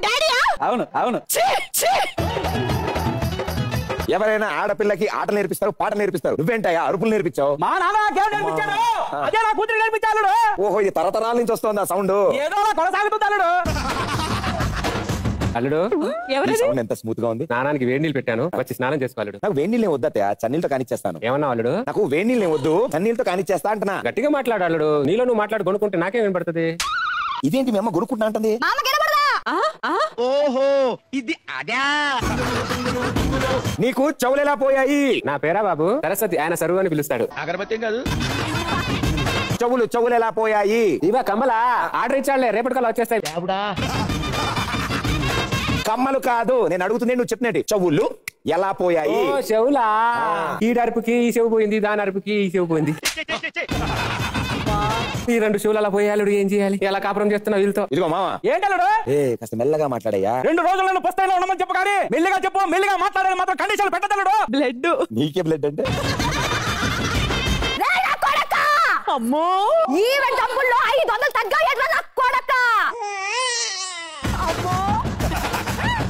డాడీయా? అవును అవును. ఎవరైనా ఆడపిల్లకి ఆట నేర్పిస్తారు, పాట నేర్పిస్తారు. నువ్వేంటయ్యా అరుపులు నేర్పించావు? మా నాన్న నాకేం నేర్పించాడు? అదే నా కూతురు నేర్పించాడు. ఓహో, ఇది తరతరాల నుంచి వస్తుంది ఆ సౌండ్. ఏదో కొనసాగుతుంది అల్లుడు. అల్లుడు సౌండ్ ఎంత స్మూత్ గా ఉంది. స్నానానికి వేడి నీళ్ళు పెట్టాను, వచ్చి స్నానం చేసుకోవాలి. నాకు వేడి నీళ్ళు వద్దతయ్యా, చన్నీళ్ళతో కానిచ్చేస్తాను. ఏమన్నా అల్లుడు? నాకు వేడి నీళ్ళు వద్దు, చన్నీళ్ళతో కానిచ్చేస్తా అంటున్నా. గట్టిగా మాట్లాడు అల్లుడు. నీలో నువ్వు మాట్లాడు కొనుక్కుంటే నాకేం వినపడుతుంది? ఇదేంటి మీ అమ్మ గొనుక్కుంటా అంటుంది? ఓహో ఇది అదా. నీకు చెవులెలా పోయాయి? నా పేరా బాబు సరస్వతి, ఆయన సరువు అని పిలుస్తాడు. అగరబత్తి కాదు. చెవులెలా పోయాయి? ఇవా కమ్మలా ఆర్డర్ ఇచ్చాడులే, రేపటికల్లా వచ్చేస్తాయి. కమ్మలు కాదు నేను అడుగుతుంది, నువ్వు చెప్పినట్టు చెవులు ఎలా పోయాయి? ఓ చెవులా, ఈ అరుపుకి ఈ చెవు పోయింది, దాని అరుపుకి ఈ చెవు పోయింది. ఈ రెండు చెవులు అలా పోయాడు, ఏం చేయాలి? ఎలా కాపురం చేస్తున్నా వీళ్ళతో? ఇదిగో మామ, ఏంటల్లుడు? కాస్త మెల్లగా మాట్లాడయ్యా. 2 రోజులను పుస్తకంలో ఉండమని చెప్పు కానీ మెల్లిగా చెప్పు. మెల్లిగా మాట్లాడాలి మాత్రం కండిషన్ పెట్టదల్లుడు. బ్లడ్. నీకే బ్లడ్ అంటే? అమ్మో ఈవెంట్ డబ్బుల్లో 500 తగ్గాయట్రా నా కొడక.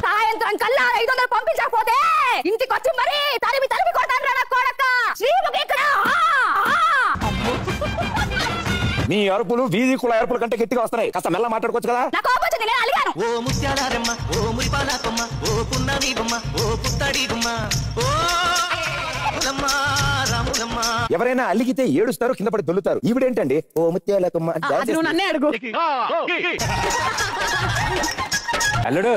సాయంత్రం కల్లా 500 పంపించకపోతే ఇంటికి వచ్చి మరి తరిమి తరిమి కొడతాను నా కొడక. శ్రీముఖి ఇక్కడ. నీ అరుపులు వీధి కుల అరుపుల కంటే గట్టిగా వస్తున్నాయి. కాస్త మెల్ల మాట్లాడుకోవచ్చు కదా. నా కోపం వచ్చింది, నేను అలిగాను. ఓ ముత్యాలమ్మ, ఓ మురిపాలమ్మ, ఓ పున్నమి బొమ్మ, ఓ పుత్తడి బొమ్మ, ఓ రాములమ్మ రాములమ్మ. ఎవరైనా అలిగితే ఏడుస్తారు, కింద పడి దొల్లుతారు. ఈవిడేంటండి ఓ ముత్యాలకమ్మ అది నువ్వు నన్నే అడుగు. అల్లుడు